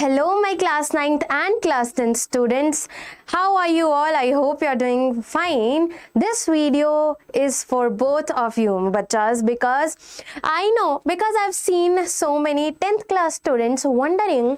Hello, my class 9th and class 10th students. How are you all? I hope you are doing fine. This video is for both of you, bachas, because I've seen so many 10th class students wondering,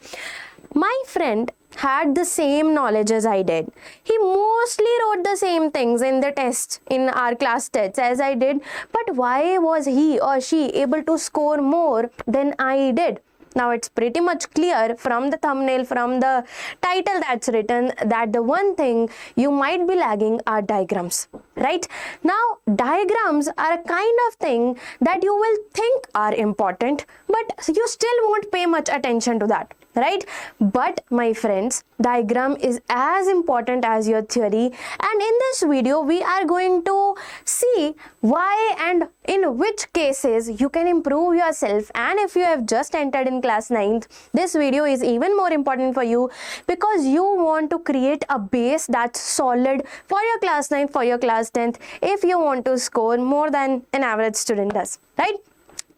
my friend had the same knowledge as I did. He mostly wrote the same things in the test, in our class tests as I did, but why was he or she able to score more than I did? Now it's pretty much clear from the thumbnail, from the title that's written, that the one thing you might be lagging are diagrams, right? Now diagrams are a kind of thing that you will think are important, but you still won't pay much attention to that, right? But my friends, diagram is as important as your theory, and in this video we are going to see why and in which cases you can improve yourself. And if you have just entered in class 9th, this video is even more important for you, because you want to create a base that's solid for your class 9th, for your class 10th, if you want to score more than an average student does, right?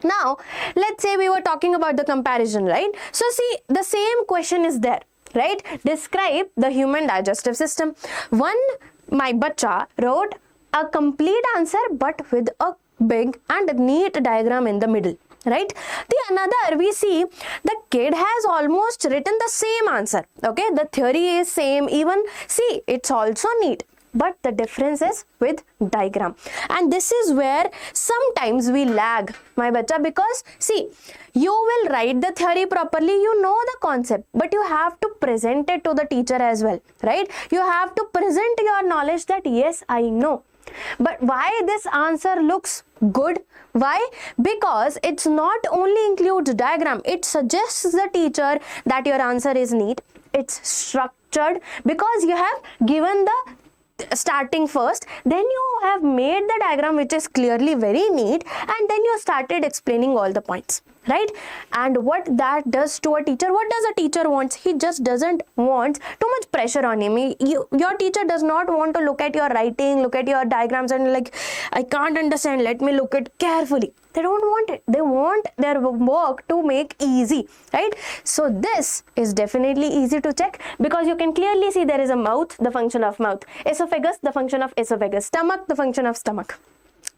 Now, let's say we were talking about the comparison, right? So see, the same question is there, right? Describe the human digestive system. My bacha wrote a complete answer, but with a big and neat diagram in the middle, right? The another, we see the kid has almost written the same answer, okay? The theory is same, even see, it's also neat, but the difference is with diagram. And this is where sometimes we lag, my bacha, because see, you will write the theory properly, you know the concept, but you have to present it to the teacher as well, right? You have to present your knowledge that yes, I know. But why this answer looks good? Why? Because it's not only includes diagram, it suggests the teacher that your answer is neat, it's structured, because you have given the starting first, then you have made the diagram which is clearly very neat, and then you started explaining all the points, right? And what that does to a teacher, what does a teacher want? He just doesn't want too much pressure on him. Your teacher does not want to look at your writing, look at your diagrams and like, I can't understand, let me look at carefully. They don't want it. They want their work to make easy, right? So this is definitely easy to check, because you can clearly see there is a mouth, the function of mouth, esophagus, the function of esophagus, stomach, the function of stomach.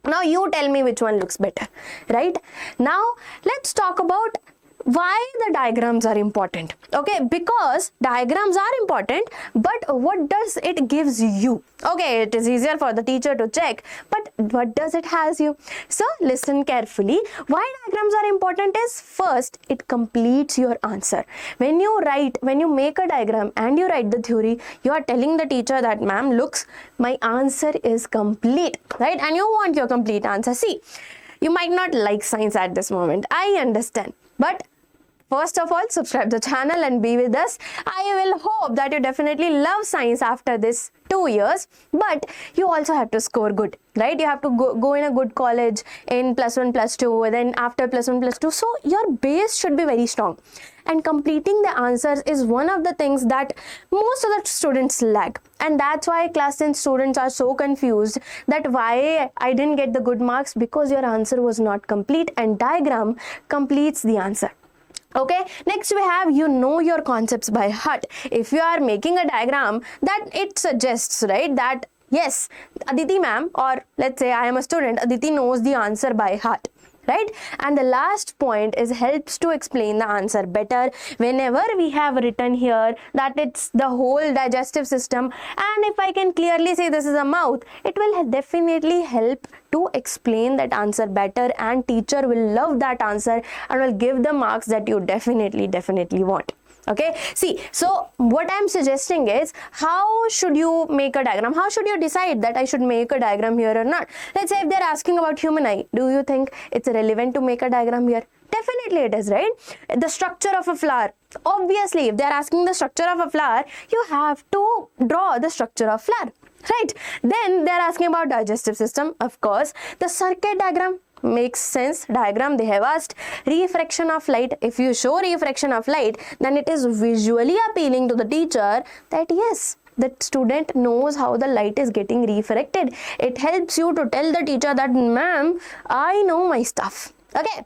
Now you tell me which one looks better, right? Now let's talk about why the diagrams are important, okay? Because diagrams are important, but what does it gives you? Okay, it is easier for the teacher to check, but what does it has you? So listen carefully. Why diagrams are important is, first, it completes your answer. When you make a diagram and you write the theory, you are telling the teacher that, ma'am, looks, my answer is complete, right? And you want your complete answer. See, you might not like science at this moment, I understand, but first of all, subscribe the channel and be with us. I will hope that you definitely love science after this 2 years, but you also have to score good, right? You have to go in a good college in +1, +2, and then after +1, +2. So your base should be very strong. And completing the answers is one of the things that most of the students lag. And that's why class 10 students are so confused that why I didn't get the good marks, because your answer was not complete, and diagram completes the answer. Okay, next we have, you know your concepts by heart. If you are making a diagram, that it suggests, right, that yes, Aditi ma'am, or let's say I am a student, Aditi knows the answer by heart, right? And the last point is, helps to explain the answer better. Whenever we have written here that it's the whole digestive system, and if I can clearly say this is a mouth, it will definitely help to explain that answer better, and teacher will love that answer and will give the marks that you definitely want. Okay, see, so what I'm suggesting is, how should you make a diagram? How should you decide that I should make a diagram here or not? Let's say if they're asking about human eye, do you think it's relevant to make a diagram here? Definitely it is, right? The structure of a flower, obviously if they're asking the structure of a flower, you have to draw the structure of flower, right? Then they're asking about digestive system, of course. The circuit diagram makes sense. Diagram, they have asked. Refraction of light, if you show refraction of light, then it is visually appealing to the teacher that yes, the student knows how the light is getting refracted. It helps you to tell the teacher that, ma'am, I know my stuff. Okay,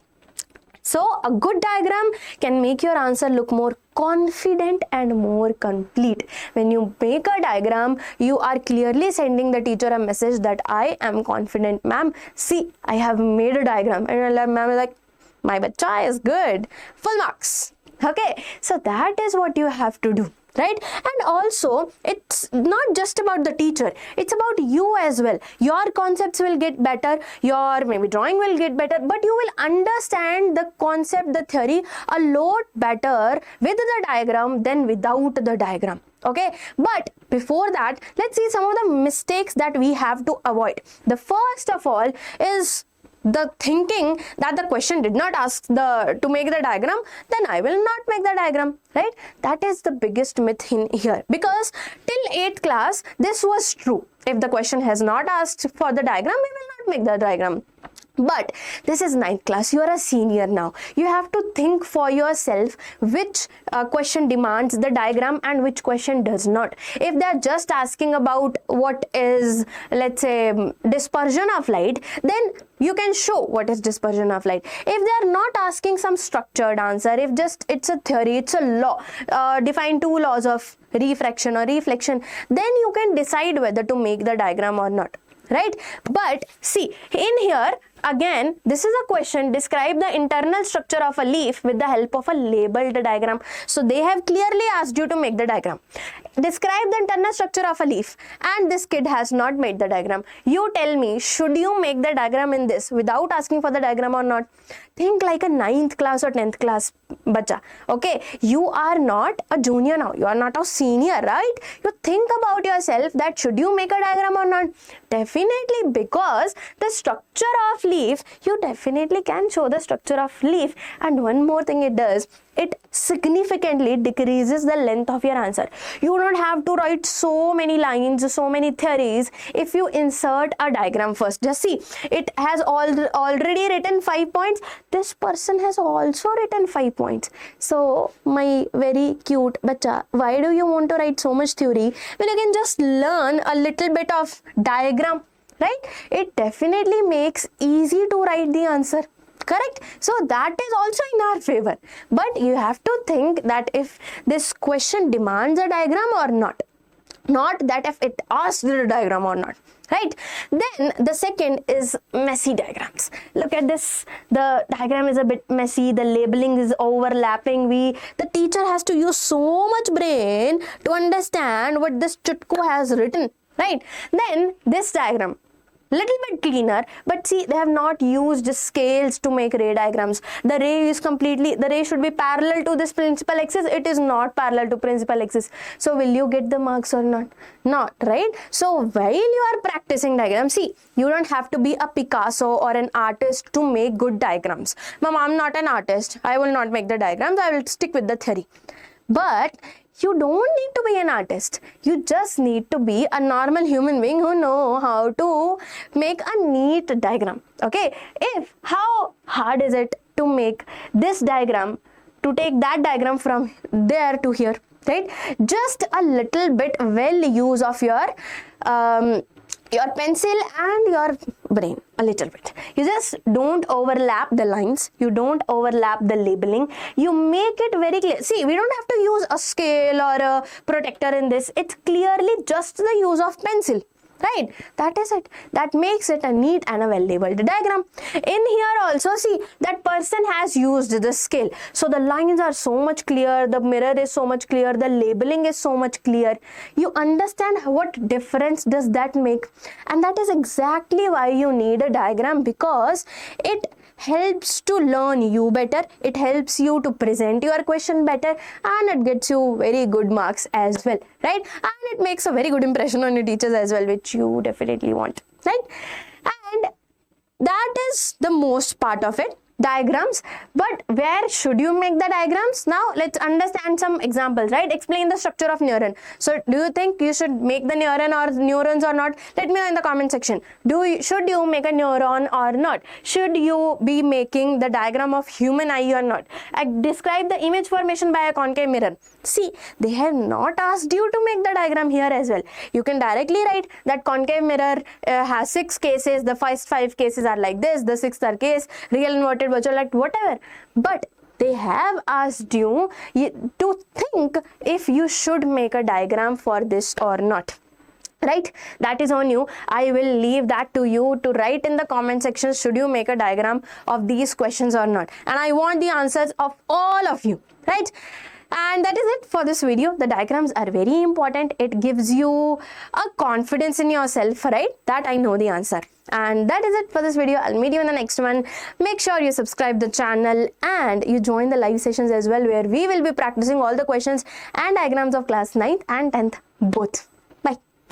So a good diagram can make your answer look more confident and more complete. When you make a diagram, you are clearly sending the teacher a message that I am confident, ma'am. See, I have made a diagram. And ma'am is like, my bacha is good. Full marks. Okay, so that is what you have to do. Right? And also, it's not just about the teacher, it's about you as well. Your concepts will get better, your maybe drawing will get better, but you will understand the concept, the theory a lot better with the diagram than without the diagram. Okay, but before that, let's see some of the mistakes that we have to avoid. The first of all is the thinking that the question did not ask to make the diagram, then I will not make the diagram, right? That is the biggest myth in here, because till 8th class this was true. If the question has not asked for the diagram, we will not make the diagram. But this is 9th class, you are a senior now. You have to think for yourself which question demands the diagram and which question does not. If they are just asking about what is, let's say, dispersion of light, then you can show what is dispersion of light. If they are not asking some structured answer, if just it's a theory, it's a law, define 2 laws of refraction or reflection, then you can decide whether to make the diagram or not. Right? But see, in here, again, this is a question, describe the internal structure of a leaf with the help of a labeled diagram. So they have clearly asked you to make the diagram. Describe the internal structure of a leaf, and this kid has not made the diagram. You tell me, should you make the diagram in this without asking for the diagram or not? Think like a 9th class or 10th class bacha. Okay, you are not a junior now, you are not a senior, right? You think about yourself that should you make a diagram or not? Definitely, because the structure of leaf, you definitely can show the structure of leaf. And one more thing it does, it significantly decreases the length of your answer. You don't have to write so many lines, so many theories. If you insert a diagram first, just see, it has already written 5 points. This person has also written 5 points. So my very cute bacha, why do you want to write so much theory when you can just learn a little bit of diagram, right? It definitely makes easy to write the answer. Correct? So that is also in our favor. But you have to think that if this question demands a diagram or not. Not that if it asks the diagram or not. Right? Then the second is messy diagrams. Look at this. The diagram is a bit messy. The labeling is overlapping. The teacher has to use so much brain to understand what this chutku has written. Right? Then this diagram, little bit cleaner, but see, they have not used scales to make ray diagrams. The ray should be parallel to this principal axis. It is not parallel to principal axis. So will you get the marks or not? Not, right? So while you are practicing diagrams, see, you don't have to be a Picasso or an artist to make good diagrams. Mom, I'm not an artist. I will not make the diagrams. I will stick with the theory. But you don't need to be an artist. You just need to be a normal human being who know how to make a neat diagram. Okay? How hard is it to make this diagram, to take that diagram from there to here, right? Just a little bit well use of your pencil and your brain a little bit. You just don't overlap the lines. You don't overlap the labeling. You make it very clear. See, we don't have to use a scale or a protector in this. It's clearly just the use of pencil. Right? That is it. That makes it a neat and a well-labeled diagram. In here also, see, that person has used the scale. So the lines are so much clear. The mirror is so much clear. The labeling is so much clear. You understand what difference does that make? And that is exactly why you need a diagram, because it helps to learn you better. It helps you to present your question better, and it gets you very good marks as well, right? And it makes a very good impression on your teachers as well, which you definitely want, right? And that is the most part of it, diagrams. But where should you make the diagrams? Now let's understand some examples, right? Explain the structure of neuron. So do you think you should make the neuron or neurons or not? Let me know in the comment section. Should you make a neuron or not? Should you be making the diagram of human eye or not? Describe the image formation by a concave mirror. See, they have not asked you to make the diagram here as well. You can directly write that concave mirror has 6 cases. The first 5 cases are like this. The 6th are case, real inverted virtual light, whatever, but they have asked you to think if you should make a diagram for this or not. Right, that is on you. I will leave that to you to write in the comment section, should you make a diagram of these questions or not, and I want the answers of all of you, right? And that is it for this video. The diagrams are very important. It gives you a confidence in yourself, right, that I know the answer. And that is it for this video. I'll meet you in the next one. Make sure you subscribe the channel and you join the live sessions as well, where we will be practicing all the questions and diagrams of class 9th and 10th both.